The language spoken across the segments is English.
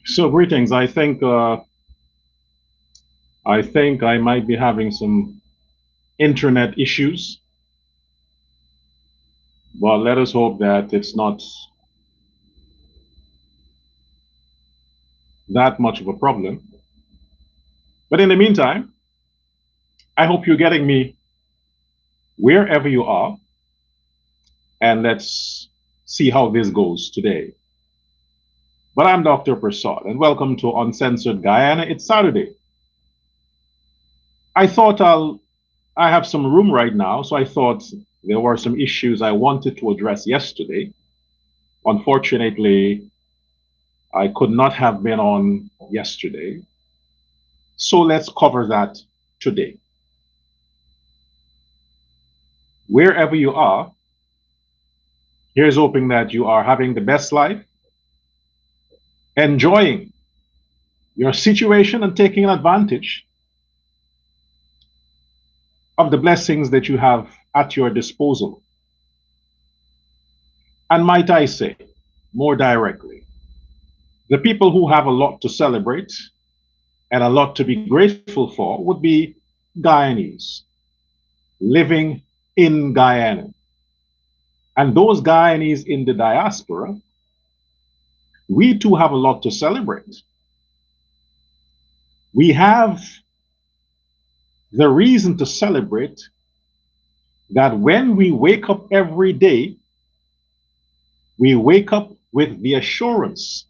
So greetings. I think I might be having some internet issues, but let us hope that it's not that much of a problem. But in the meantime, I hope you're getting me wherever you are, and let's see how this goes today. But I'm Dr. Prasad, and welcome to Uncensored Guyana. It's Saturday. I have some room right now, so I thought there were some issues I wanted to address yesterday. Unfortunately, I could not have been on yesterday. So let's cover that today. Wherever you are, here's hoping that you are having the best life, enjoying your situation and taking advantage of the blessings that you have at your disposal. And might I say, more directly, the people who have a lot to celebrate and a lot to be grateful for would be Guyanese living in Guyana. And those Guyanese in the diaspora, we too have a lot to celebrate. We have the reason to celebrate that when we wake up every day, we wake up with the assurance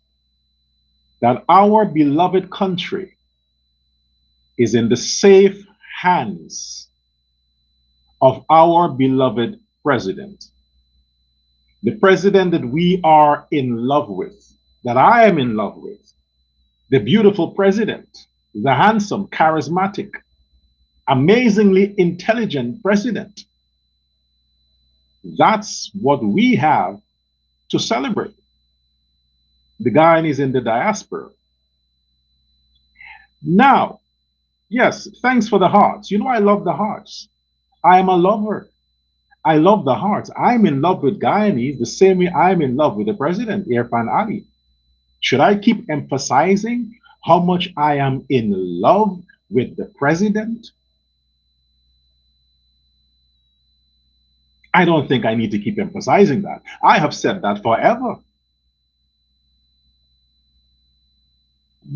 that our beloved country is in the safe hands of our beloved president. The president that we are in love with, that I am in love with, the beautiful president, the handsome, charismatic, amazingly intelligent president. That's what we have to celebrate. The Guyanese in the diaspora. Now, yes, thanks for the hearts. You know, I love the hearts. I am a lover. I love the hearts. I'm in love with Guyanese the same way I'm in love with the president, Irfan Ali. Should I keep emphasizing how much I am in love with the president? I don't think I need to keep emphasizing that. I have said that forever.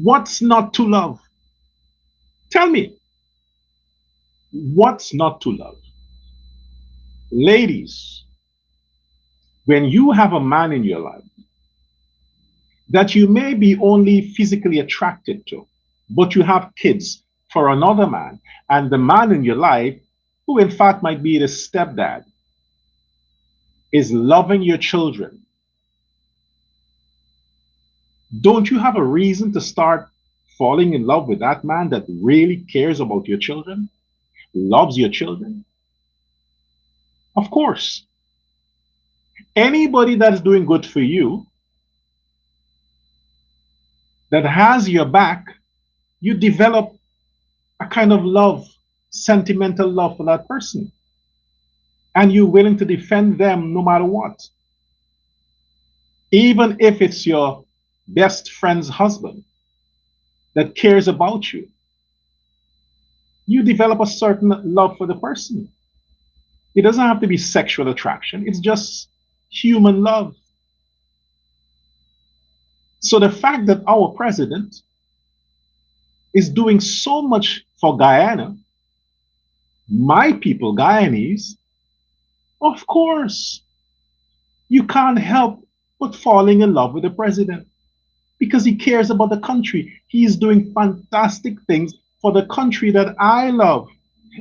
What's not to love? Tell me, what's not to love? Ladies, when you have a man in your life that you may be only physically attracted to, but you have kids for another man, and the man in your life, who in fact might be the stepdad, is loving your children, don't you have a reason to start falling in love with that man that really cares about your children, loves your children? Of course, anybody that's doing good for you, that has your back, you develop a kind of love, sentimental love for that person. And you're willing to defend them no matter what. Even if it's your best friend's husband that cares about you, you develop a certain love for the person. It doesn't have to be sexual attraction, it's just human love. So the fact that our president is doing so much for Guyana, my people, Guyanese, of course, you can't help but falling in love with the president because he cares about the country. He is doing fantastic things for the country that I love.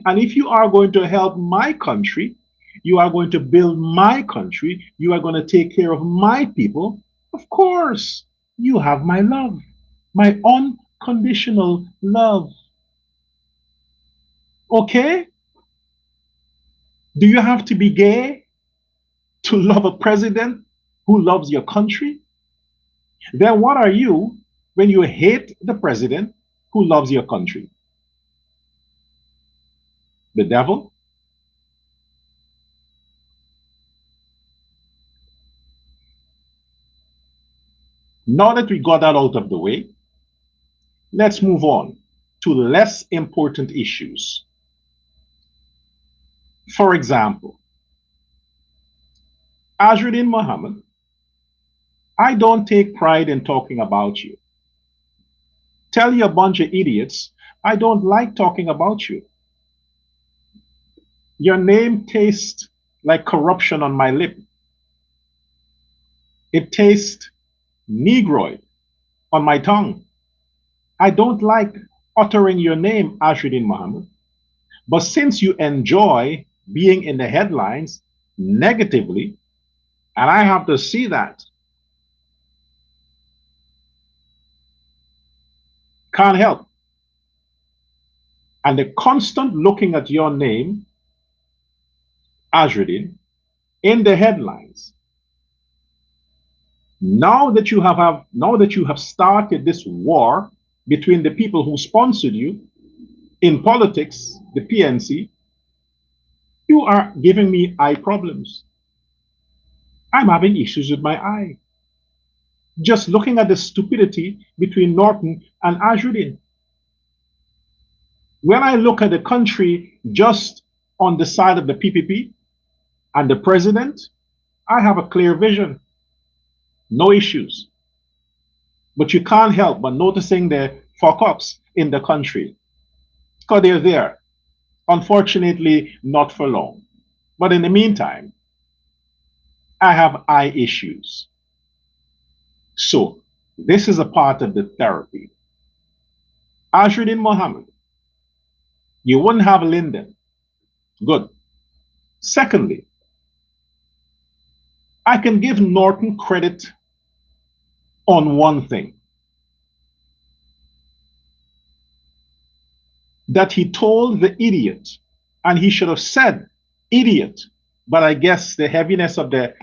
And if you are going to help my country, you are going to build my country, you are going to take care of my people, of course, you have my love, my unconditional love. Okay? Do you have to be gay to love a president who loves your country? Then what are you when you hate the president who loves your country? The devil? Now that we got that out of the way, let's move on to less important issues. For example, Azruddin Mohammed, I don't take pride in talking about you. Tell you a bunch of idiots, I don't like talking about you. Your name tastes like corruption on my lip. It tastes Negroid on my tongue. I don't like uttering your name, Azruddin Mohammed. But since you enjoy being in the headlines negatively, and I have to see that, can't help. And the constant looking at your name, Azruddin, in the headlines, now that you have started this war between the people who sponsored you in politics, the PNC, you are giving me eye problems. I'm having issues with my eye. Just looking at the stupidity between Norton and Azruddin. When I look at the country just on the side of the PPP and the president, I have a clear vision. No issues. But you can't help but noticing the fuck ups in the country. Because they're there. Unfortunately, not for long. But in the meantime, I have eye issues. So, this is a part of the therapy. Azruddin Mohammed, you wouldn't have Lyndon. Good. Secondly, I can give Norton credit on one thing. That he told the idiot, and he should have said idiot, but I guess the heaviness of the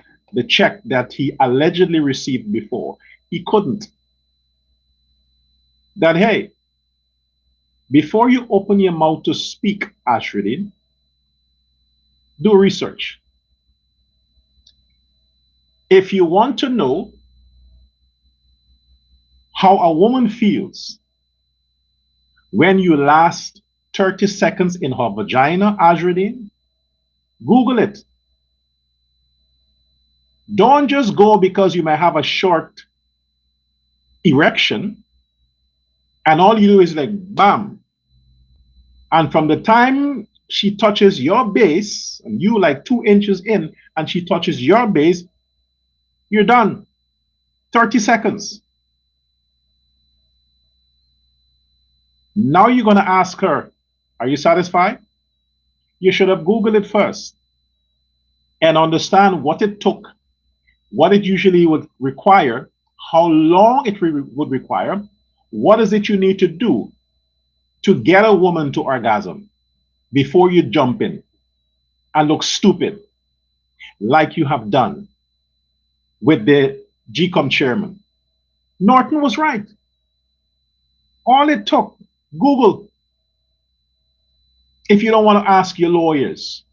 check that he allegedly received before, he couldn't. That, hey, before you open your mouth to speak, Azruddin, do research. If you want to know how a woman feels when you last 30 seconds in her vagina, Azruddin, Google it. Don't just go because you may have a short erection and all you do is like bam. And from the time she touches your base, and you like 2 inches in, and she touches your base, you're done. 30 seconds. Now you're going to ask her, are you satisfied? You should have Googled it first and understand what it took, what it usually would require, how long it would require, what is it you need to do to get a woman to orgasm before you jump in and look stupid like you have done with the GCOM chairman. Norton was right. All it took, Google, if you don't want to ask your lawyers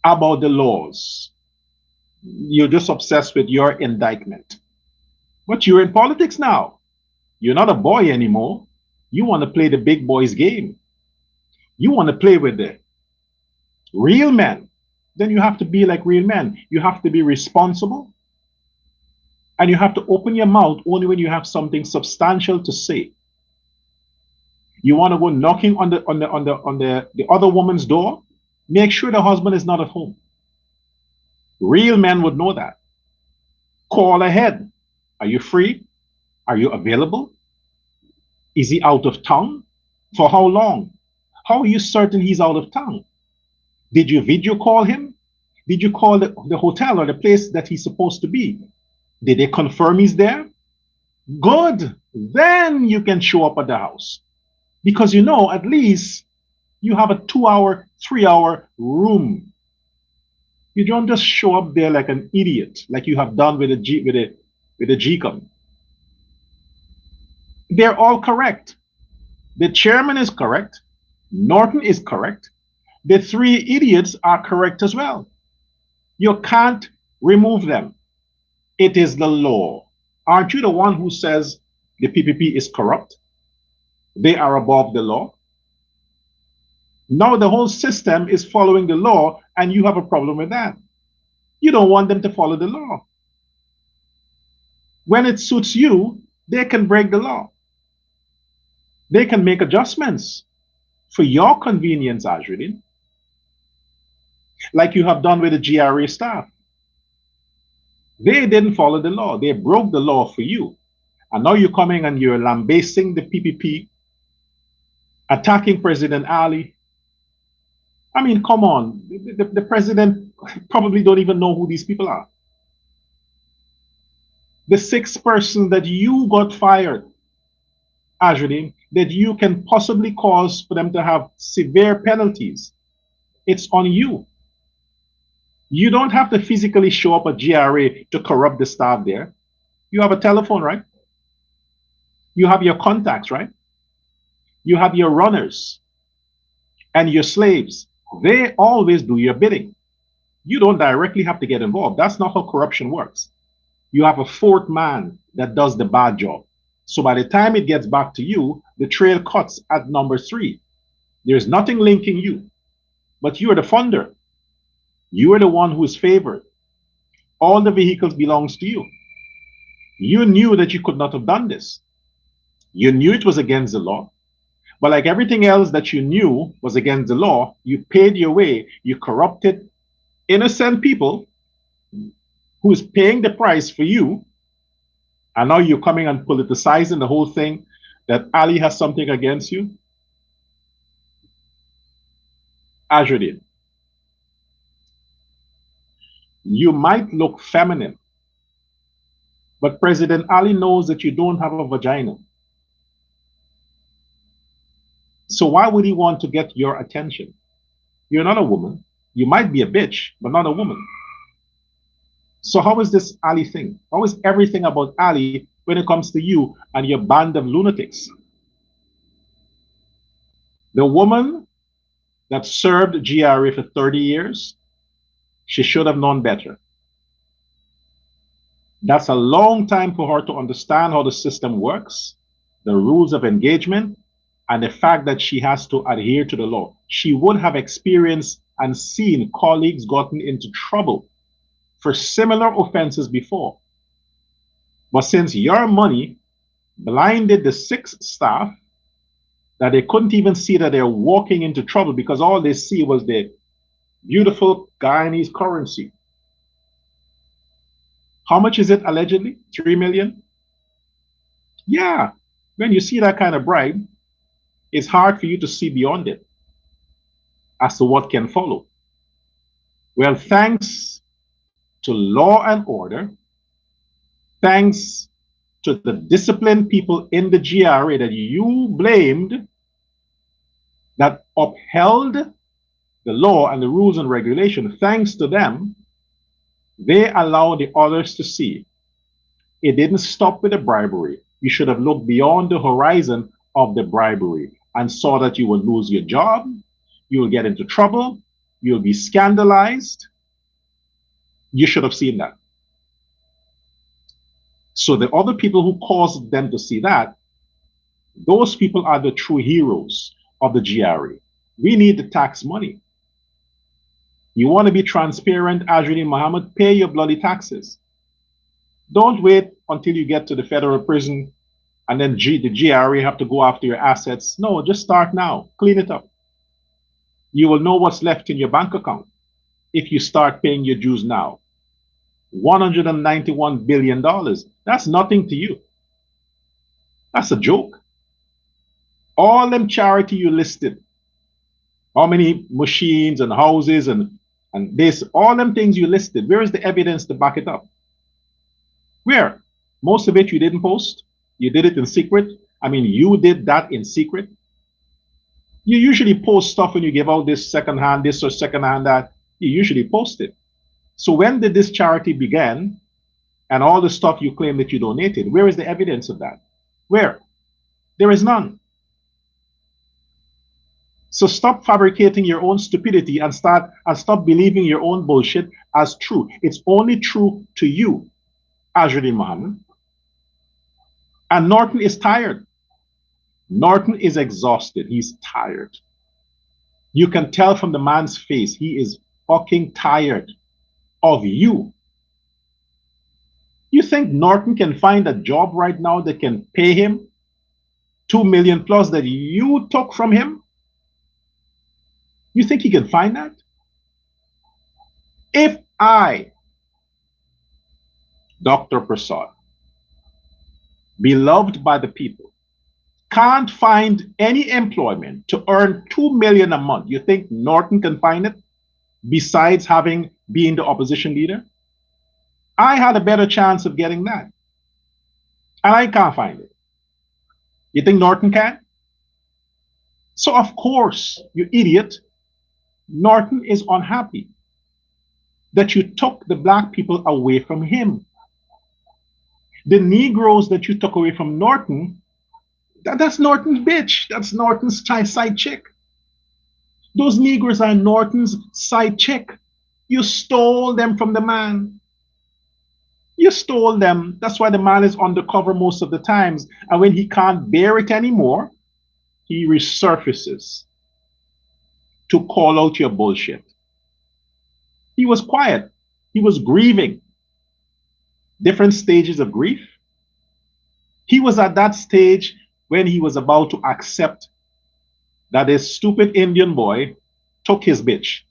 about the laws, you're just obsessed with your indictment. But you're in politics now. You're not a boy anymore. You want to play the big boys game. You want to play with the real men. Then you have to be like real men. You have to be responsible. And you have to open your mouth only when you have something substantial to say. You want to go knocking on the other woman's door? Make sure the husband is not at home. Real men would know that. Call ahead. Are you free? Are you available? Is he out of town? For how long? How are you certain he's out of town? Did you video call him? Did you call the hotel or the place that he's supposed to be? Did they confirm he's there? Good. Then you can show up at the house. Because you know, at least you have a 2-hour, 3-hour room. You don't just show up there like an idiot, like you have done with the GCOM. They're all correct. The chairman is correct. Norton is correct. The 3 idiots are correct as well. You can't remove them. It is the law. Aren't you the one who says the PPP is corrupt? They are above the law. Now the whole system is following the law, and you have a problem with that. You don't want them to follow the law. When it suits you, they can break the law. They can make adjustments for your convenience, Azruddin, like you have done with the GRA staff. They didn't follow the law. They broke the law for you. And now you're coming and you're lambasting the PPP, attacking President Ali. I mean, come on. The president probably don't even know who these people are. The 6 person that you got fired, Azruddin, that you can possibly cause for them to have severe penalties, it's on you. You don't have to physically show up at GRA to corrupt the staff there. You have a telephone, right? You have your contacts, right? You have your runners and your slaves. They always do your bidding. You don't directly have to get involved. That's not how corruption works. You have a 4th man that does the bad job. So by the time it gets back to you, the trail cuts at number 3. There's nothing linking you, but you are the funder. You are the one who is favored. All the vehicles belongs to you. You knew that you could not have done this. You knew it was against the law. But like everything else that you knew was against the law, you paid your way. You corrupted innocent people who's paying the price for you. And now you're coming and politicizing the whole thing that Ali has something against you. Azruddin, you might look feminine, but President Ali knows that you don't have a vagina. So why would he want to get your attention? You're not a woman. You might be a bitch, but not a woman. So how is this Ali thing? How is everything about Ali when it comes to you and your band of lunatics? The woman that served GRA for 30 years, she should have known better. That's a long time for her to understand how the system works, the rules of engagement, and the fact that she has to adhere to the law. She would have experienced and seen colleagues gotten into trouble for similar offenses before. But since your money blinded the 6 staff, that they couldn't even see that they're walking into trouble because all they see was the beautiful Guyanese currency. How much is it allegedly? 3 million? Yeah, when you see that kind of bribe, it's hard for you to see beyond it as to what can follow. Well, thanks to law and order, thanks to the disciplined people in the GRA that you blamed, that upheld the law and the rules and regulation, thanks to them, they allow the others to see. It didn't stop with the bribery. You should have looked beyond the horizon of the bribery and saw that you would lose your job, you will get into trouble, you'll be scandalized. You should have seen that. So the other people who caused them to see that, those people are the true heroes of the GRA. We need the tax money. You want to be transparent, Azruddin Mohammed, pay your bloody taxes. Don't wait until you get to the federal prison and then the GRA have to go after your assets. No, just start now. Clean it up. You will know what's left in your bank account if you start paying your dues now. $191 billion. That's nothing to you. That's a joke. All them charity you listed, how many machines and houses and this, all them things you listed, where is the evidence to back it up? Where? Most of it you didn't post. You did it in secret. I mean, you did that in secret. You usually post stuff when you give out this secondhand this or secondhand that. You usually post it. So when did this charity begin and all the stuff you claim that you donated, where is the evidence of that? Where? There is none. So stop fabricating your own stupidity and stop believing your own bullshit as true. It's only true to you, Azruddin Mohammed. And Norton is tired. Norton is exhausted. He's tired. You can tell from the man's face, he is fucking tired of you. You think Norton can find a job right now that can pay him $2 million plus that you took from him? You think he can find that? If I, Dr. Prasad, beloved by the people, can't find any employment to earn $2 million a month, you think Norton can find it besides being the opposition leader? I had a better chance of getting that. And I can't find it. You think Norton can? So of course, you idiot, Norton is unhappy that you took the black people away from him. The Negroes that you took away from Norton, that's Norton's bitch. That's Norton's side chick. Those Negroes are Norton's side chick. You stole them from the man. You stole them. That's why the man is undercover most of the times. And when he can't bear it anymore, he resurfaces to call out your bullshit. He was quiet. He was grieving. Different stages of grief. He was at that stage when he was about to accept that this stupid Indian boy took his bitch.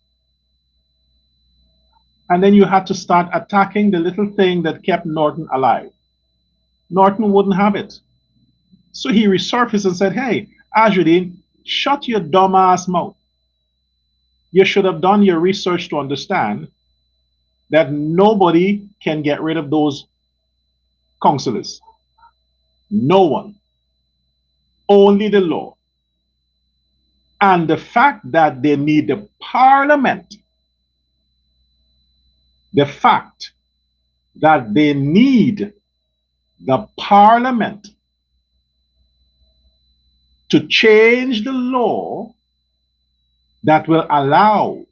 And then you had to start attacking the little thing that kept Norton alive. Norton wouldn't have it. So he resurfaced and said, hey, Azruddin, shut your dumb ass mouth. You should have done your research to understand that nobody can get rid of those councillors. No one. Only the law. And the fact that they need the parliament, the fact that they need the parliament to change the law that will allow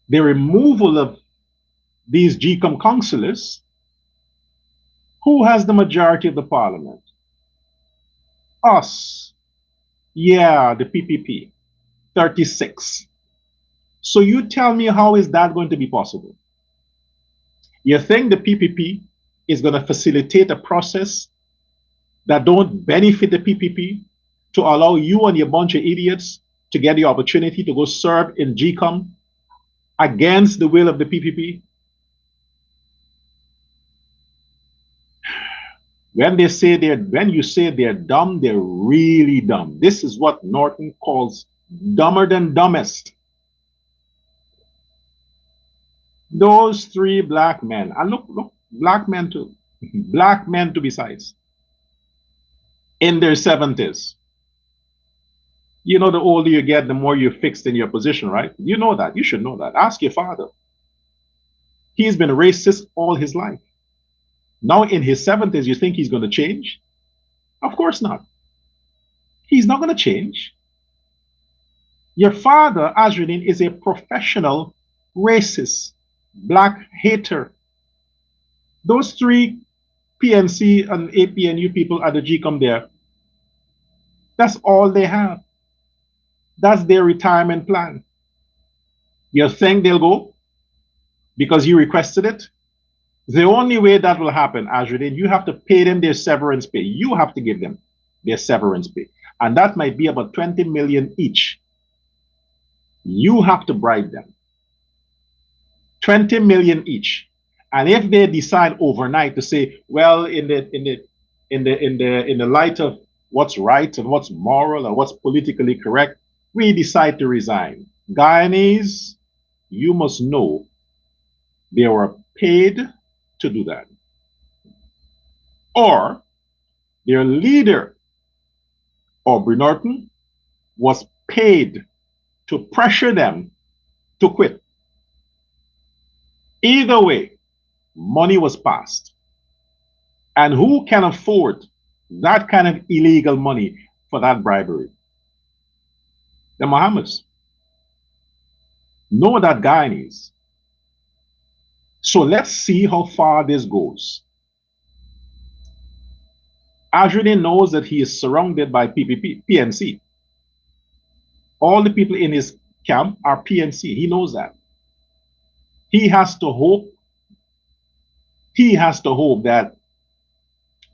the removal of these GCOM councillors. Who has the majority of the parliament? Us. Yeah, the PPP. 36. So you tell me, how is that going to be possible? You think the PPP is going to facilitate a process that don't benefit the PPP to allow you and your bunch of idiots to get the opportunity to go serve in GCOM against the will of the PPP? When you say they're dumb, they're really dumb. This is what Norton calls dumber than dumbest. Those three black men, and look, black men too, black men to be precise, in their 70s. You know, the older you get, the more you're fixed in your position, right? You know that. You should know that. Ask your father. He's been a racist all his life. Now in his 70s, you think he's going to change? Of course not. He's not going to change. Your father, Azruddin, is a professional racist, black hater. Those three PNC and APNU people at the GCOM there, that's all they have. That's their retirement plan. You think they'll go because you requested it? The only way that will happen, Azruddin, you have to pay them their severance pay. You have to give them their severance pay. And that might be about 20 million each. You have to bribe them. 20 million each. And if they decide overnight to say, well, in the light of what's right and what's moral and what's politically correct, we decide to resign. Guyanese, you must know they were paid to do that. Or their leader, Aubrey Norton, was paid to pressure them to quit. Either way, money was passed. And who can afford that kind of illegal money for that bribery? The Mohammeds. Know that Guyanese. So let's see how far this goes. Azruddin knows that he is surrounded by PNC. All the people in his camp are PNC. He knows that. He has to hope that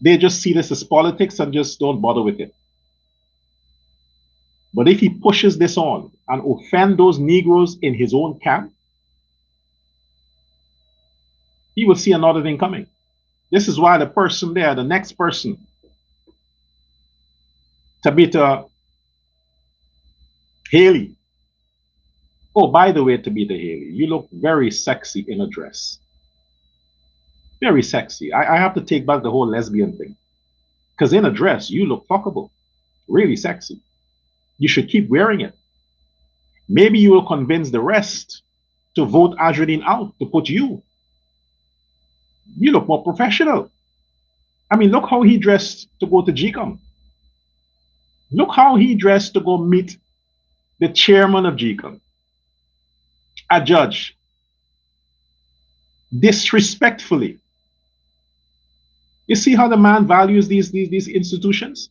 they just see this as politics and just don't bother with it. But if he pushes this on and offend those Negroes in his own camp, he will see another thing coming. This is why the person there, the next person, Tabitha Haley. Oh, by the way, Tabitha Haley, you look very sexy in a dress. Very sexy. I have to take back the whole lesbian thing. Because in a dress, you look fuckable. Really sexy. You should keep wearing it. Maybe you will convince the rest to vote Azruddin out, to put you. You look more professional. I mean, look how he dressed to go to GCOM. Look how he dressed to go meet the chairman of GCOM, a judge, disrespectfully. You see how the man values these institutions?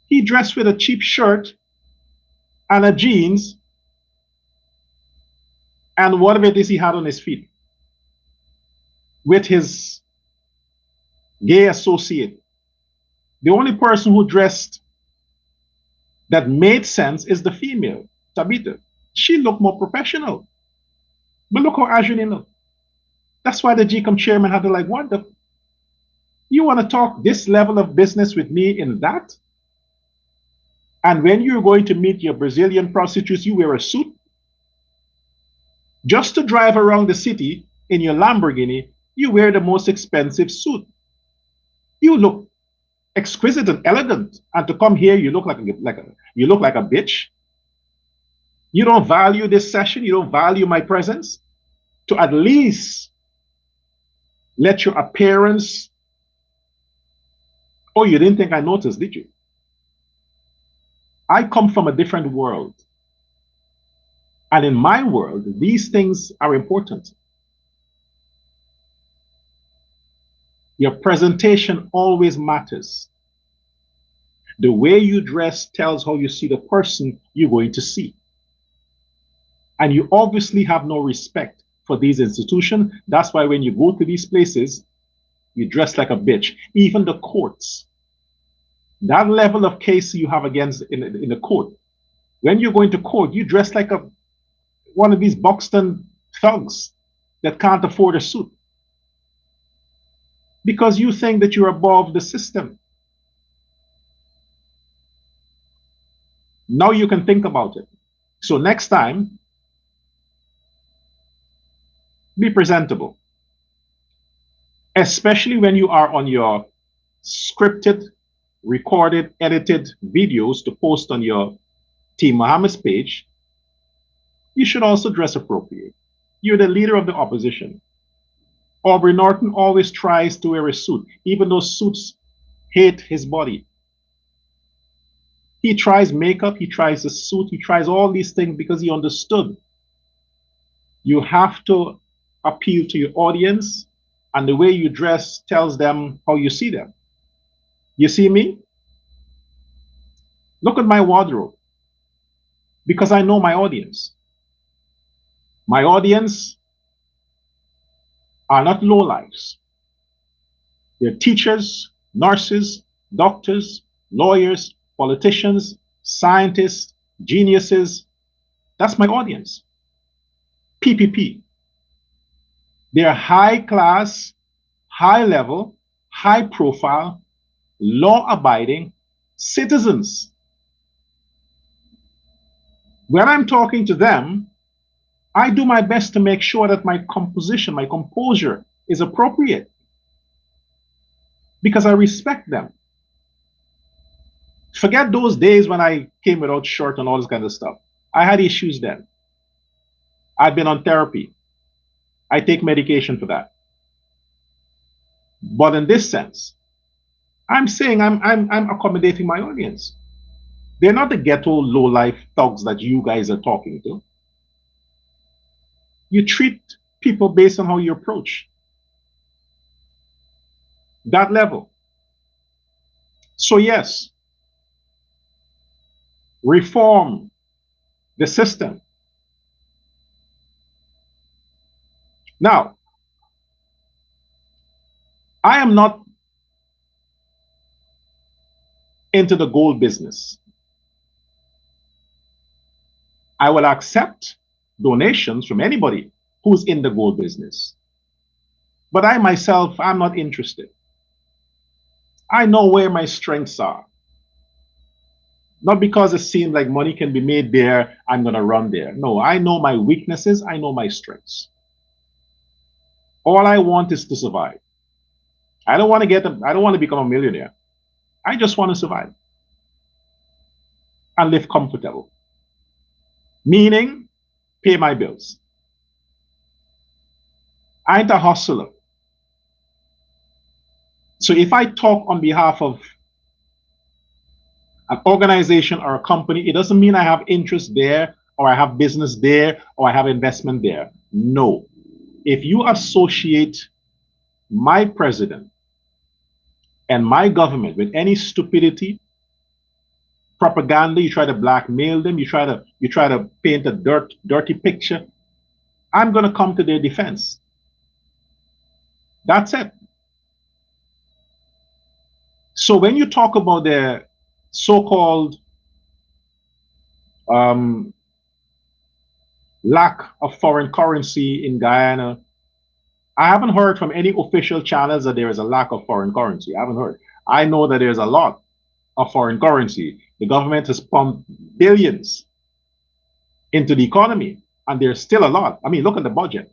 He dressed with a cheap shirt and a jeans and whatever it is he had on his feet with his gay associate. The only person who dressed that made sense is the female, Tabitha. She looked more professional. But look how Azruddin looked. That's why the GCOM chairman had to like, what the? You want to talk this level of business with me in that? And when you're going to meet your Brazilian prostitutes, you wear a suit? Just to drive around the city in your Lamborghini, you wear the most expensive suit. You look exquisite and elegant, and to come here, you look like a bitch. You don't value this session. You don't value my presence. To at least let your appearance. Oh, you didn't think I noticed, did you? I come from a different world, and in my world, these things are important. Your presentation always matters. The way you dress tells how you see the person you're going to see. And you obviously have no respect for these institutions. That's why when you go to these places, you dress like a bitch. Even the courts. That level of case you have against in the court. When you're going to court, you dress like one of these Buxton thugs that can't afford a suit. Because you think that you're above the system. Now you can think about it. So next time, be presentable. Especially when you are on your scripted, recorded, edited videos to post on your T. Mohammed's page, you should also dress appropriate. You're the leader of the opposition. Aubrey Norton always tries to wear a suit, even though suits hate his body. He tries makeup, he tries a suit, he tries all these things because he understood. You have to appeal to your audience, and the way you dress tells them how you see them. You see me? Look at my wardrobe, because I know my audience. My audience are not lowlifes. They're teachers, nurses, doctors, lawyers, politicians, scientists, geniuses. That's my audience. PPP. They're high class, high level, high profile, law abiding citizens. When I'm talking to them, I do my best to make sure that my composition, my composure is appropriate because I respect them. Forget those days when I came without shirt and all this kind of stuff. I had issues then. I've been on therapy. I take medication for that. But in this sense, I'm saying I'm accommodating my audience. They're not the ghetto low-life thugs that you guys are talking to. You treat people based on how you approach that level. So yes, reform the system. Now, I am not into the gold business. I will accept donations from anybody who's in the gold business. But I myself, I'm not interested. I know where my strengths are. Not because it seems like money can be made there, I'm going to run there. No, I know my weaknesses, I know my strengths. All I want is to survive. I don't want to become a millionaire. I just want to survive and live comfortable. Meaning, pay my bills. I ain't a hustler. So if I talk on behalf of an organization or a company, it doesn't mean I have interest there or I have business there or I have investment there. No. If you associate my president and my government with any stupidity, propaganda, you try to blackmail them, you try to paint a dirty picture, I'm going to come to their defense. That's it. So when you talk about the so-called lack of foreign currency in Guyana, I haven't heard from any official channels that there is a lack of foreign currency. I haven't heard. I know that there's a lot of foreign currency. The government has pumped billions into the economy, and there's still a lot. I mean, look at the budget.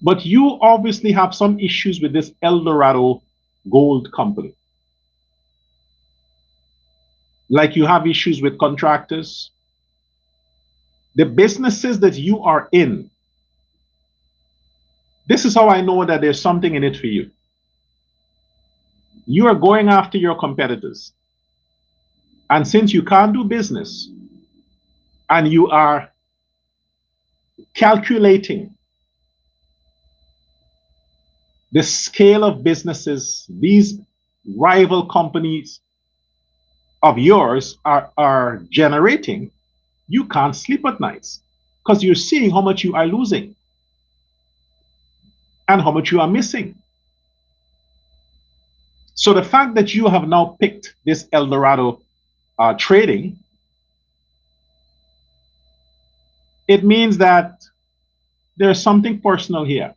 But you obviously have some issues with this Eldorado gold company. Like you have issues with contractors. The businesses that you are in, this is how I know that there's something in it for you. You are going after your competitors. And since you can't do business and you are calculating the scale of businesses these rival companies of yours are generating, you can't sleep at nights because you're seeing how much you are losing and how much you are missing. So the fact that you have now picked this Eldorado trading, it means that there's something personal here,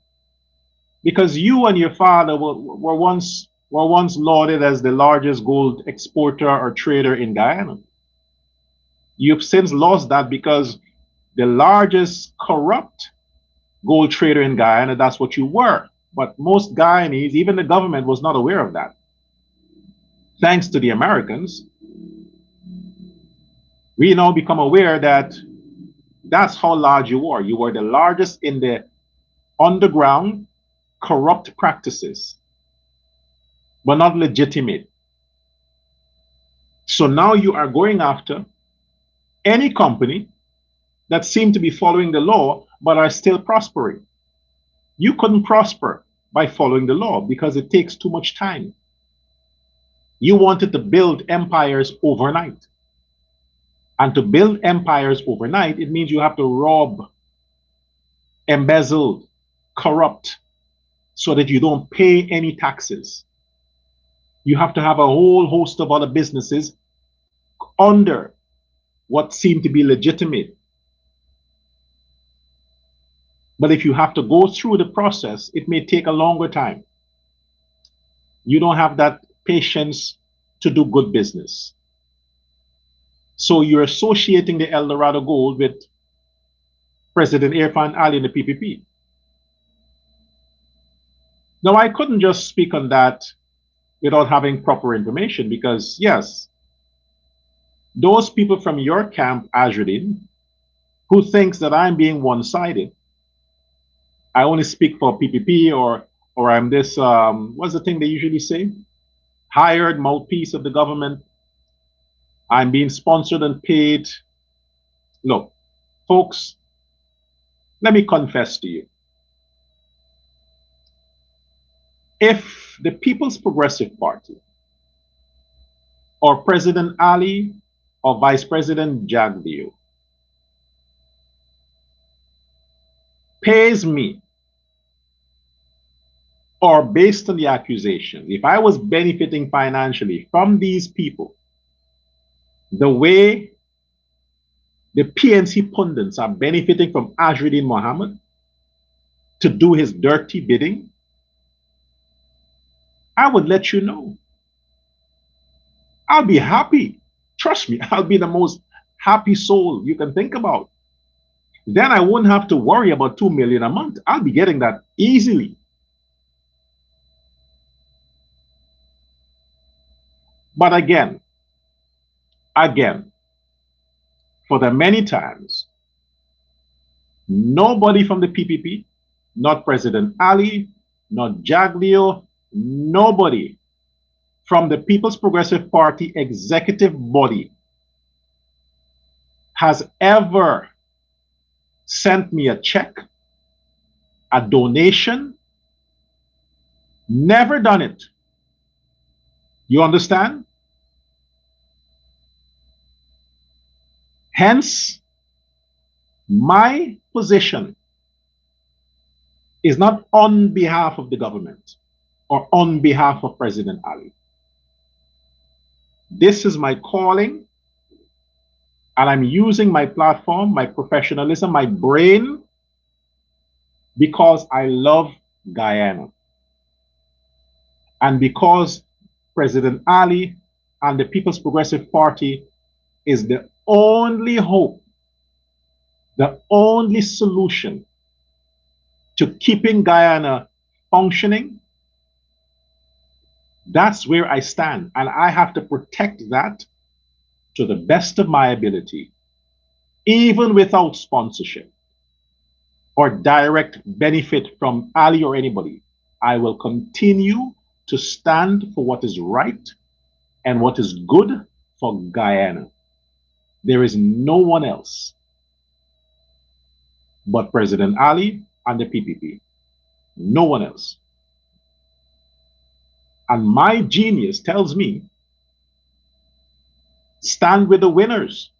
because you and your father were once lauded as the largest gold exporter or trader in Guyana. You've since lost that because the largest corrupt gold trader in Guyana, that's what you were. But most Guyanese, even the government, was not aware of that. Thanks to the Americans, We now become aware that that's how large you are. You were the largest in the underground corrupt practices, but not legitimate. So now you are going after any company that seem to be following the law but are still prospering. You couldn't prosper by following the law because it takes too much time. You wanted to build empires overnight. And to build empires overnight, it means you have to rob, embezzle, corrupt, so that you don't pay any taxes. You have to have a whole host of other businesses under what seem to be legitimate. But if you have to go through the process, it may take a longer time. You don't have that patience to do good business. So you're associating the Eldorado gold with President Irfan Ali and the PPP. Now, I couldn't just speak on that without having proper information because, yes, those people from your camp, Azruddin, who thinks that I'm being one-sided, I only speak for PPP or I'm this, what's the thing they usually say? Hired mouthpiece of the government. I'm being sponsored and paid. Look, folks, let me confess to you. If the People's Progressive Party or President Ali or Vice President Jagdeo pays me, or based on the accusation, if I was benefiting financially from these people, the way the PNC pundits are benefiting from Azruddin Mohammed to do his dirty bidding, I would let you know. I'll be happy. Trust me, I'll be the most happy soul you can think about. Then I wouldn't have to worry about 2 million a month. I'll be getting that easily. But again, for the many times, nobody from the PPP, not President Ali, not Jagdeo, nobody from the People's Progressive Party executive body has ever sent me a check, a donation, never done it. You understand? Hence, my position is not on behalf of the government or on behalf of President Ali. This is my calling, and I'm using my platform, my professionalism, my brain, because I love Guyana. And because President Ali and the People's Progressive Party is the only hope, the only solution to keeping Guyana functioning, that's where I stand. And I have to protect that to the best of my ability, even without sponsorship or direct benefit from Ali or anybody. I will continue to stand for what is right and what is good for Guyana. There is no one else but President Ali and the PPP. No one else. And my genius tells me, stand with the winners,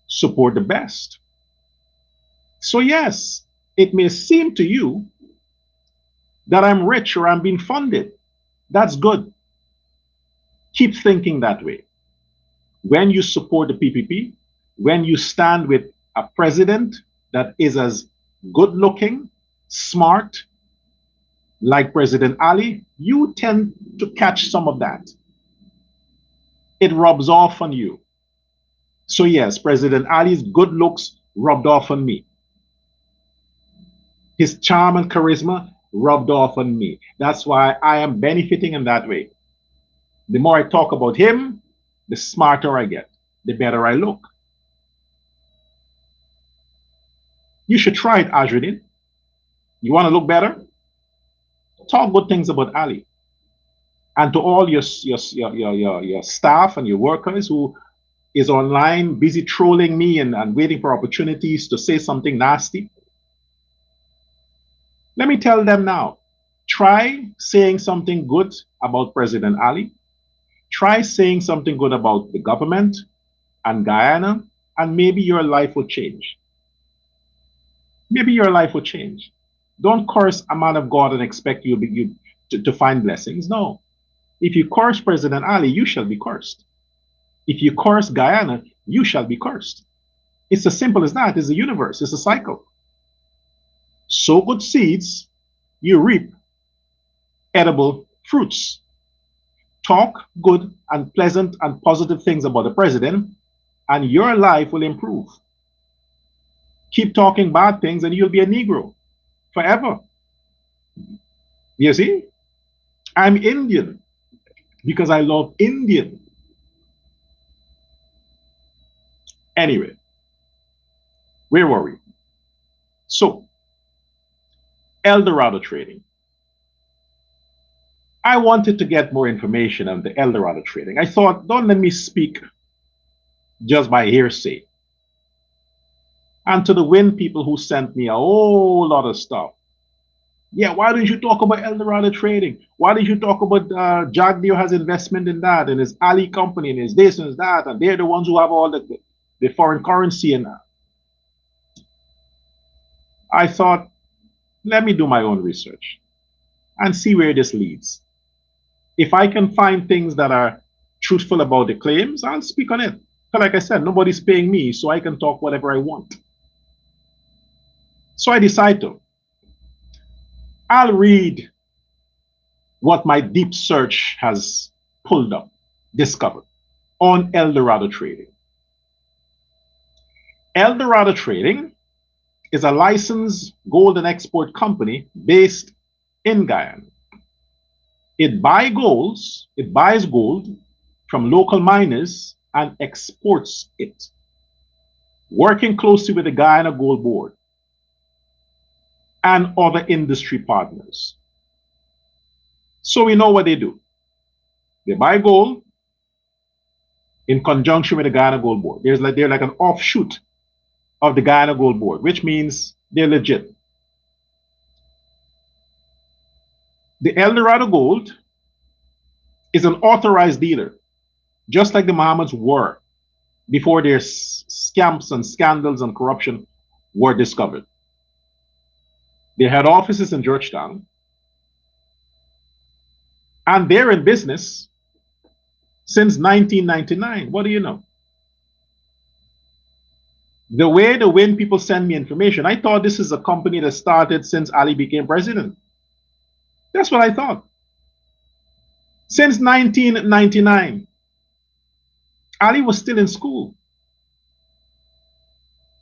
support the best. So yes, it may seem to you that I'm rich or I'm being funded. That's good. Keep thinking that way. When you support the PPP, when you stand with a president that is as good looking, smart, like President Ali, you tend to catch some of that. It rubs off on you. So yes, President Ali's good looks rubbed off on me. His charm and charisma rubbed off on me. That's why I am benefiting in that way. The more I talk about him, the smarter I get, the better I look. You should try it, Azruddin. You want to look better? Talk good things about Ali. And to all your staff and your workers who is online busy trolling me and waiting for opportunities to say something nasty, let me tell them now, try saying something good about President Ali. Try saying something good about the government and Guyana, and maybe your life will change. Maybe your life will change. Don't curse a man of God and expect you to find blessings. No. If you curse President Ali, you shall be cursed. If you curse Guyana, you shall be cursed. It's as simple as that. It's a universe. It's a cycle. Sow good seeds, you reap edible fruits. Talk good and pleasant and positive things about the president, and your life will improve. Keep talking bad things, and you'll be a Negro forever. You see? I'm Indian because I love Indian. Anyway, where were we? So, Eldorado trading. I wanted to get more information on the Eldorado trading. I thought, don't let me speak just by hearsay. And to the wind people who sent me a whole lot of stuff. Yeah, why didn't you talk about Eldorado trading? Why did you talk about Jagdeo has investment in that and his Ali company and his this and his that, and they're the ones who have all the foreign currency and that. I thought, let me do my own research and see where this leads. If I can find things that are truthful about the claims, I'll speak on it. But like I said, nobody's paying me, so I can talk whatever I want. So I decide to. I'll read what my deep search has pulled up, discovered on Eldorado trading. Eldorado trading is a licensed gold and export company based in Guyana. It buys gold from local miners and exports it, working closely with the Guyana Gold Board and other industry partners. So we know what they do. They buy gold in conjunction with the Guyana Gold Board. They're like an offshoot of the Guyana Gold Board, which means they're legit. The Eldorado Gold is an authorized dealer, just like the Mohammeds were before their scams and scandals and corruption were discovered. They had offices in Georgetown, and they're in business since 1999. What do you know? The way the wind people send me information, I thought this is a company that started since Ali became president. That's what I thought. Since 1999, Ali was still in school.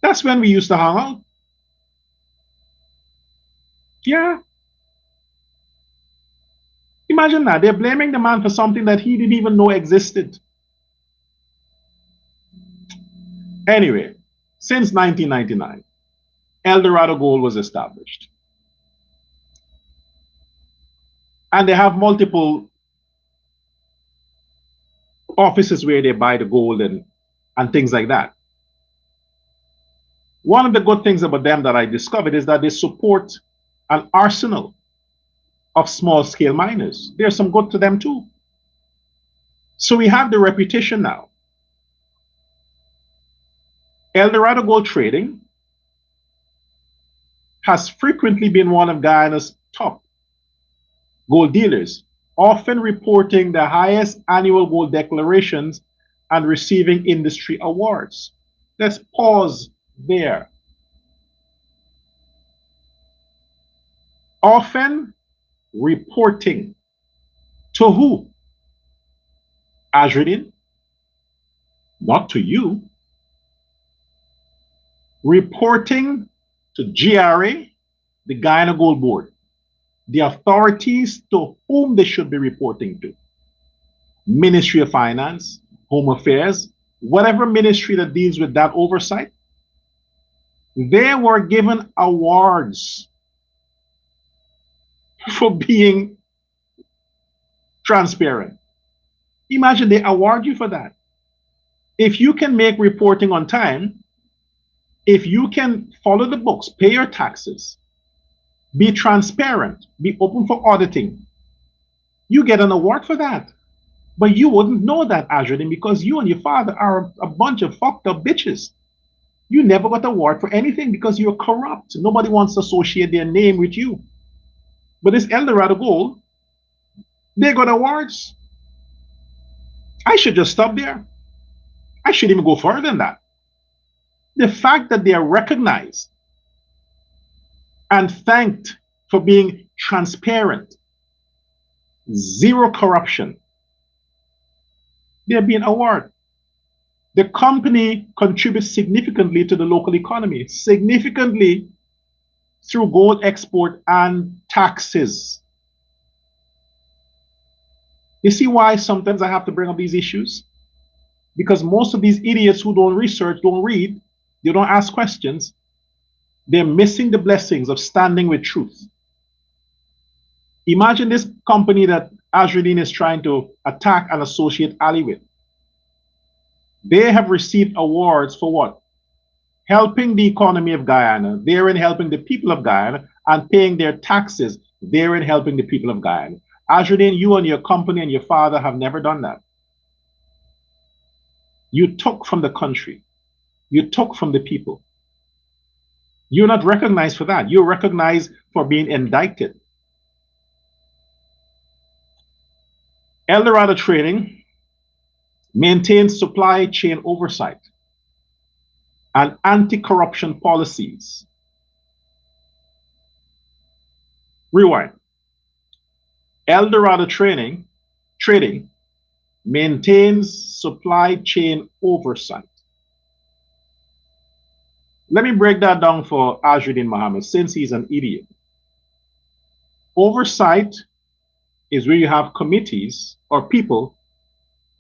That's when we used to hang out. Yeah. Imagine that. They're blaming the man for something that he didn't even know existed. Anyway, since 1999, Eldorado Gold was established. And they have multiple offices where they buy the gold and things like that. One of the good things about them that I discovered is that they support an arsenal of small-scale miners. There's some good to them too. So we have the reputation now. Eldorado Gold Trading has frequently been one of Guyana's top gold dealers, often reporting the highest annual gold declarations and receiving industry awards. Let's pause there. Often reporting to who? Azruddin? Not to you. Reporting to GRA, the Guyana Gold Board, the authorities to whom they should be reporting to. Ministry of Finance, Home Affairs, whatever ministry that deals with that oversight. They were given awards for being transparent. Imagine they award you for that. If you can make reporting on time, if you can follow the books, pay your taxes, be transparent, be open for auditing, you get an award for that. But you wouldn't know that, Azruddin, because you and your father are a bunch of fucked up bitches. You never got an award for anything because you're corrupt. Nobody wants to associate their name with you. But this Eldorado Gold, they got awards. I should just stop there. I should even go further than that. The fact that they are recognized and thanked for being transparent, zero corruption, they're being awarded. The company contributes significantly to the local economy, significantly through gold export and taxes. You see why sometimes I have to bring up these issues? Because most of these idiots who don't research, don't read, they don't ask questions, they're missing the blessings of standing with truth. Imagine this company that Azruddin is trying to attack and associate Ali with. They have received awards for what? Helping the economy of Guyana, therein helping the people of Guyana, and paying their taxes, therein helping the people of Guyana. Azruddin, you and your company and your father have never done that. You took from the country. You took from the people. You're not recognized for that. You're recognized for being indicted. Eldorado Trading maintains supply chain oversight and anti-corruption policies. Rewind. Eldorado Trading maintains supply chain oversight. Let me break that down for Azruddin Mohammed, since he's an idiot. Oversight is where you have committees or people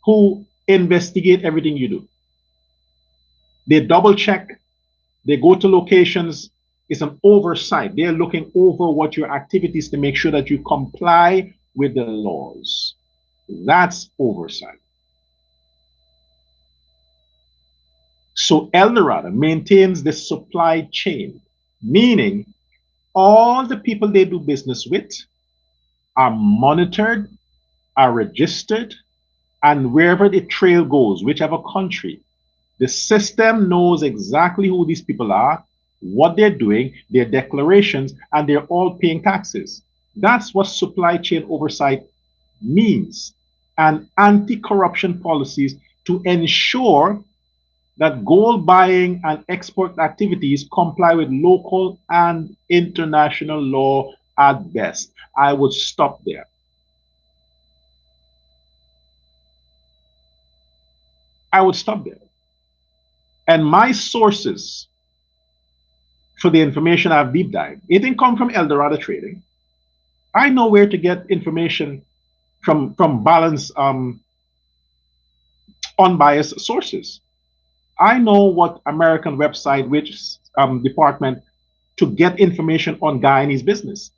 who investigate everything you do. They double check, they go to locations. It's an oversight. They're looking over what your activities to make sure that you comply with the laws. That's oversight. So Eldorado maintains the supply chain, meaning all the people they do business with are monitored, are registered, and wherever the trail goes, whichever country, the system knows exactly who these people are, what they're doing, their declarations, and they're all paying taxes. That's what supply chain oversight means, and anti-corruption policies to ensure that gold buying and export activities comply with local and international law at best. I would stop there. I would stop there. And my sources for the information I've deep dived, it didn't come from Eldorado Trading. I know where to get information from balanced, unbiased sources. I know what American website, which department to get information on Guyanese business.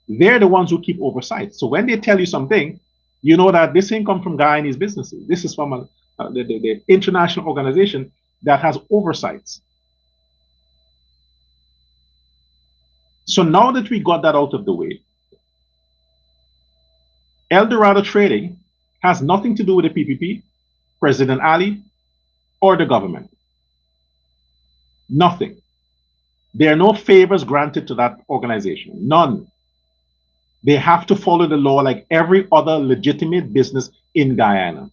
They're the ones who keep oversight. So when they tell you something, you know that this ain't come from Guyanese businesses. This is from the international organization that has oversights. So now that we got that out of the way, Eldorado Trading has nothing to do with the PPP, President Ali, or the government. Nothing. There are no favors granted to that organization. None. They have to follow the law like every other legitimate business in Guyana.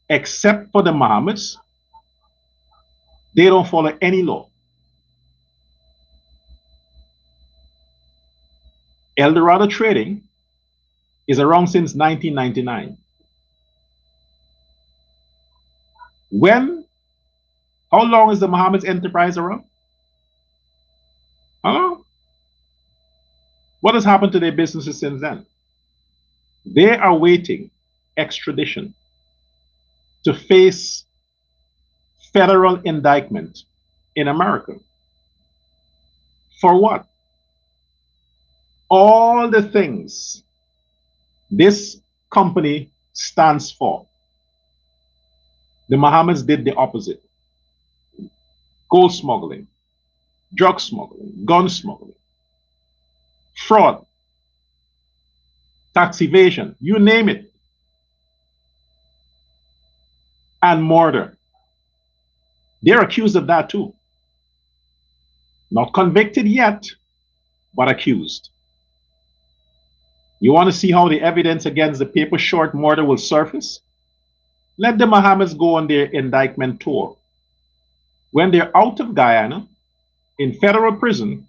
Except for the Mohammeds, they don't follow any law. Eldorado Trading is around since 1999. How long is the Mohammed's enterprise around? What has happened to their businesses since then? They are waiting extradition to face federal indictment in America. For what? All the things this company stands for, the Mohammeds did the opposite. Gold smuggling, drug smuggling, gun smuggling, fraud, tax evasion, you name it, and murder. They're accused of that too. Not convicted yet, but accused. You want to see how the evidence against the paper short murder will surface? Let the Mohammeds go on their indictment tour. When they're out of Guyana, in federal prison,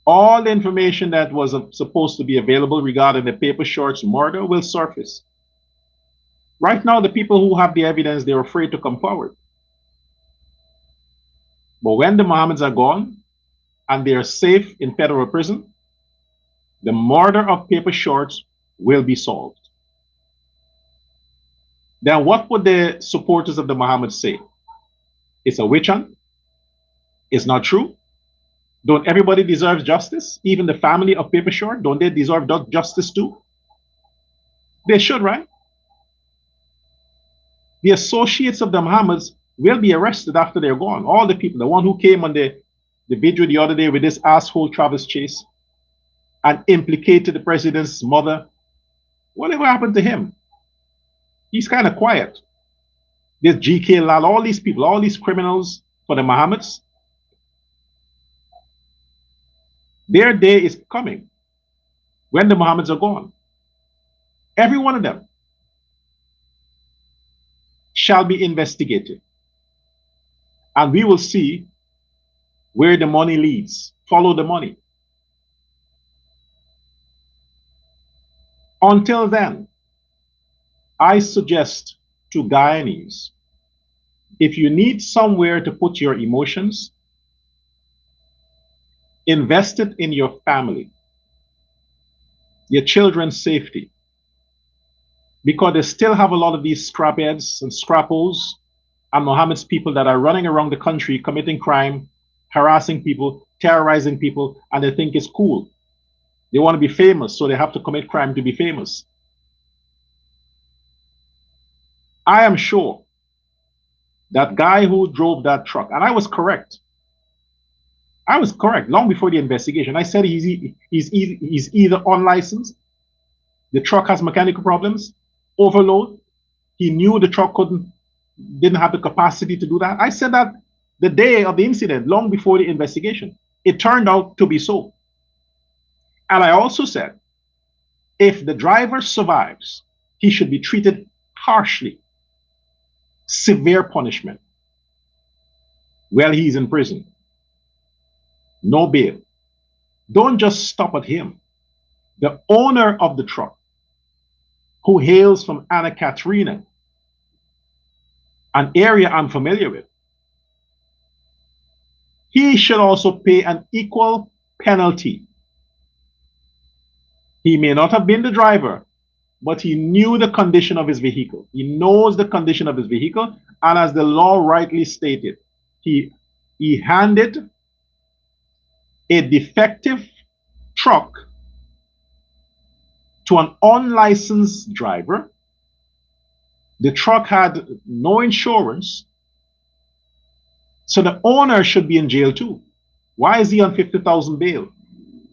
all the information that was supposed to be available regarding the paper shorts murder will surface. Right now, the people who have the evidence, they're afraid to come forward. But when the Mohammeds are gone and they are safe in federal prison, the murder of paper shorts will be solved. Then what would the supporters of the Mohammeds say? It's a witch hunt? It's not true? Don't everybody deserve justice? Even the family of paper short, don't they deserve justice too? They should, right? The associates of the Mohammeds will be arrested after they're gone. All the people, the one who came on the video the other day with this asshole Travis Chase and implicated the president's mother. Whatever happened to him? He's kind of quiet. There's GK Lal, all these people, all these criminals for the Mohammeds. Their day is coming when the Mohammeds are gone. Every one of them shall be investigated. And we will see where the money leads. Follow the money. Until then, I suggest to Guyanese, if you need somewhere to put your emotions, invest it in your family, your children's safety, because they still have a lot of these scrapheads and scrappos and Mohammed's people that are running around the country committing crime, harassing people, terrorizing people, and they think it's cool. They want to be famous, so they have to commit crime to be famous. I am sure that guy who drove that truck, and I was correct. I was correct long before the investigation. I said he's either unlicensed, the truck has mechanical problems, overload. He knew the truck didn't have the capacity to do that. I said that the day of the incident, long before the investigation. It turned out to be so. And I also said, if the driver survives, he should be treated harshly, severe punishment while he's in prison. No bail. Don't just stop at him. The owner of the truck, who hails from Anna Katrina, an area I'm familiar with, he should also pay an equal penalty. He may not have been the driver, but he knew the condition of his vehicle. He knows the condition of his vehicle, and as the law rightly stated, he handed a defective truck to an unlicensed driver. The truck had no insurance, so the owner should be in jail too. Why is he on 50,000 bail?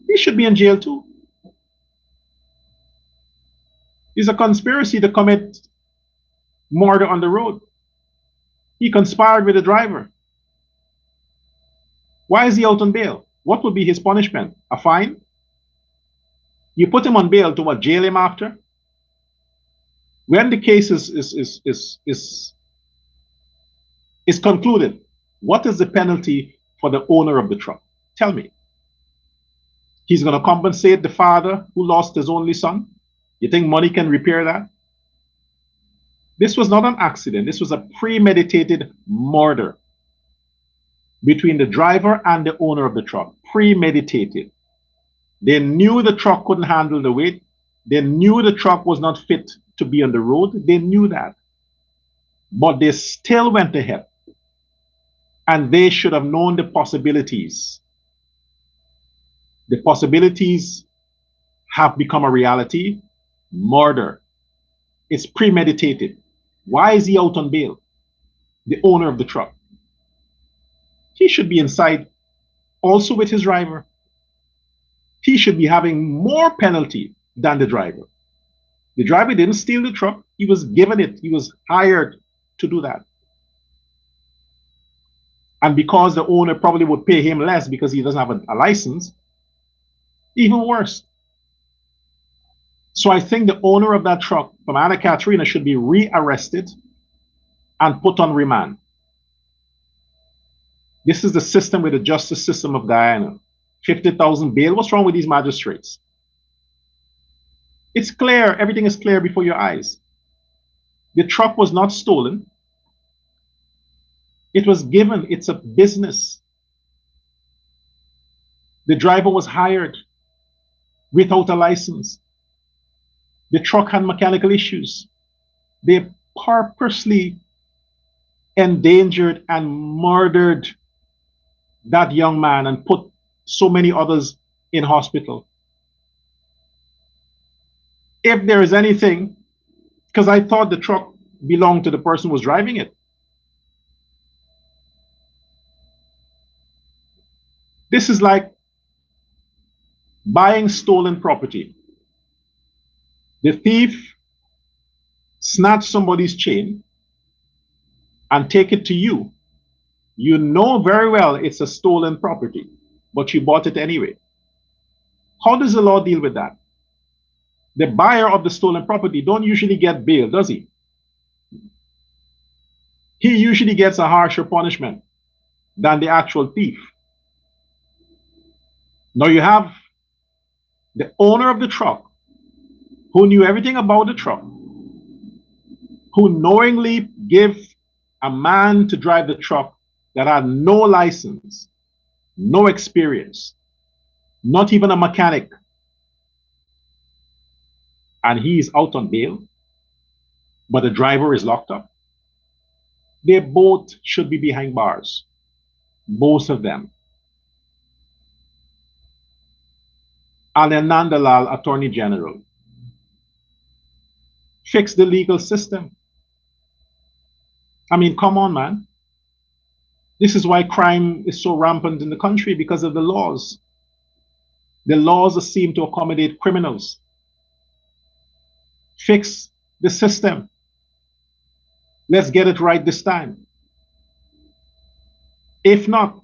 He should be in jail too. It's a conspiracy to commit murder on the road. He conspired with the driver. Why is he out on bail? What would be his punishment? A fine? You put him on bail to what? Jail him after? When the case is concluded, what is the penalty for the owner of the truck? Tell me. He's going to compensate the father who lost his only son? You think money can repair that? This was not an accident. This was a premeditated murder between the driver and the owner of the truck. Premeditated. They knew the truck couldn't handle the weight. They knew the truck was not fit to be on the road. They knew that. But they still went ahead. And they should have known the possibilities The possibilities have become a reality. Murder. It's premeditated. Why is he out on bail? The owner of the truck. He should be inside also with his driver. He should be having more penalty than the driver. The driver didn't steal the truck. He was given it. He was hired to do that. And because the owner probably would pay him less because he doesn't have a license, even worse. So I think the owner of that truck from Anna Katrina should be rearrested and put on remand. This is the system with the justice system of Guyana. 50,000 bail. What's wrong with these magistrates? It's clear. Everything is clear before your eyes. The truck was not stolen. It was given. It's a business. The driver was hired without a license. The truck had mechanical issues. They purposely endangered and murdered that young man and put so many others in hospital. If there is anything, because I thought the truck belonged to the person who was driving it. This is like buying stolen property. The thief snatch somebody's chain and take it to you. You know very well it's a stolen property, but you bought it anyway. How does the law deal with that? The buyer of the stolen property don't usually get bail, does he? He usually gets a harsher punishment than the actual thief. Now you have the owner of the truck who knew everything about the truck, who knowingly gave a man to drive the truck that had no license, no experience, not even a mechanic, and he is out on bail, but the driver is locked up. They both should be behind bars, both of them. Nandalal, Attorney General, fix the legal system. I mean, come on, man. This is why crime is so rampant in the country, because of the laws. The laws seem to accommodate criminals. Fix the system. Let's get it right this time. If not,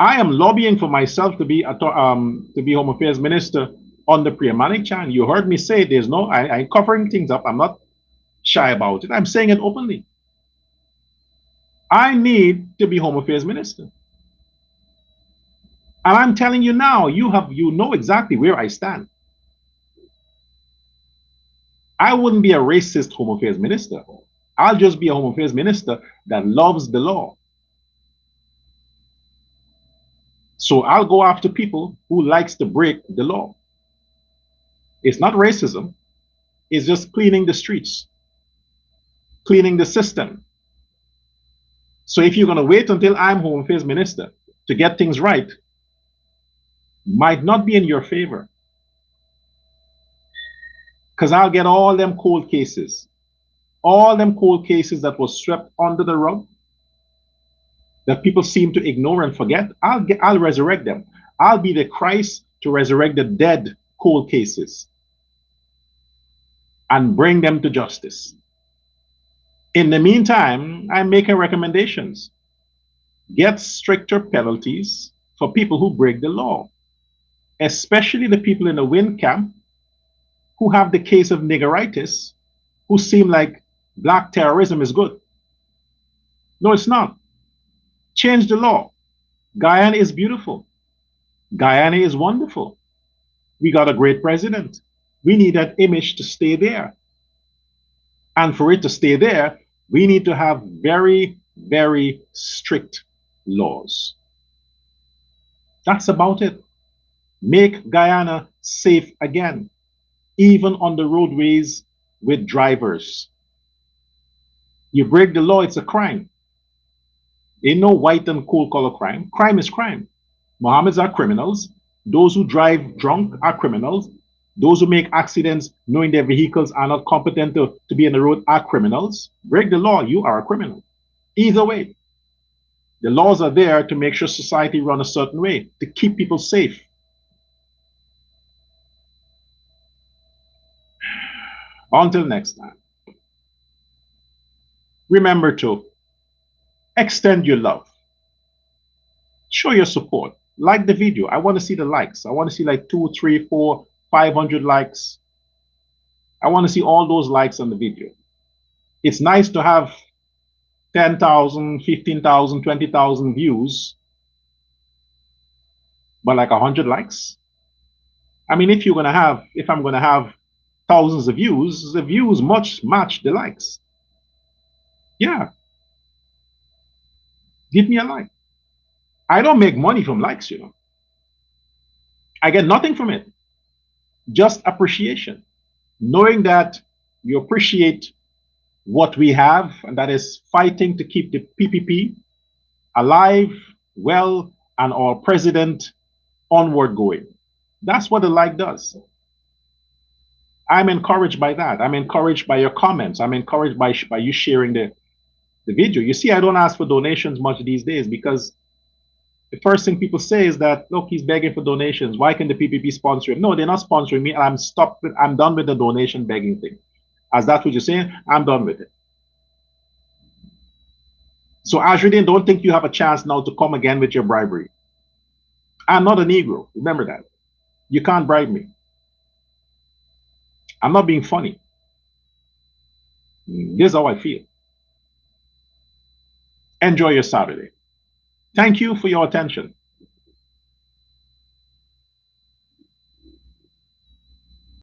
I am lobbying for myself to be Home Affairs Minister on the Pre-Manik Chan. You heard me say there's no, I'm covering things up. I'm not shy about it. I'm saying it openly. I need to be Home Affairs Minister. And I'm telling you now, you know exactly where I stand. I wouldn't be a racist Home Affairs Minister. I'll just be a Home Affairs Minister that loves the law. So I'll go after people who likes to break the law. It's not racism. It's just cleaning the streets, cleaning the system. So if you're going to wait until I'm Home Affairs Minister to get things right, might not be in your favor. Because I'll get all them cold cases that was swept under the rug, that people seem to ignore and forget. I'll resurrect them. I'll be the Christ to resurrect the dead cold cases and bring them to justice. In the meantime, I'm making recommendations. Get stricter penalties for people who break the law, especially the people in the Win camp who have the case of niggeritis, who seem like black terrorism is good. No, it's not. Change the law. Guyana is beautiful. Guyana is wonderful. We got a great president. We need that image to stay there. And for it to stay there, we need to have very, very strict laws. That's about it. Make Guyana safe again, even on the roadways with drivers. You break the law, it's a crime. Ain't no white and cool color crime. Crime is crime. Mohammeds are criminals. Those who drive drunk are criminals. Those who make accidents knowing their vehicles are not competent to be on the road are criminals. Break the law, you are a criminal. Either way, the laws are there to make sure society run a certain way, to keep people safe. Until next time, remember to extend your love. Show your support. Like the video. I want to see the likes. I want to see like 2, 3, 4, 500 likes. I want to see all those likes on the video. It's nice to have 10,000, 15,000, 20,000 views, but like 100 likes. I mean, if I'm gonna have thousands of views, the views match the likes. Yeah. Give me a like. I don't make money from likes, you know. I get nothing from it. Just appreciation. Knowing that you appreciate what we have, and that is fighting to keep the PPP alive, well, and our president onward going. That's what the like does. I'm encouraged by that. I'm encouraged by your comments. I'm encouraged by you sharing the video. You see, I don't ask for donations much these days because the first thing people say is that, look, he's begging for donations. Why can the PPP sponsor him? No, they're not sponsoring me, and I'm done with the donation begging thing. As that's what you're saying, I'm done with it. So Azruddin, don't think you have a chance now to come again with your bribery. I'm not a Negro. Remember that. You can't bribe me. I'm not being funny. This is how I feel. Enjoy your Saturday. Thank you for your attention.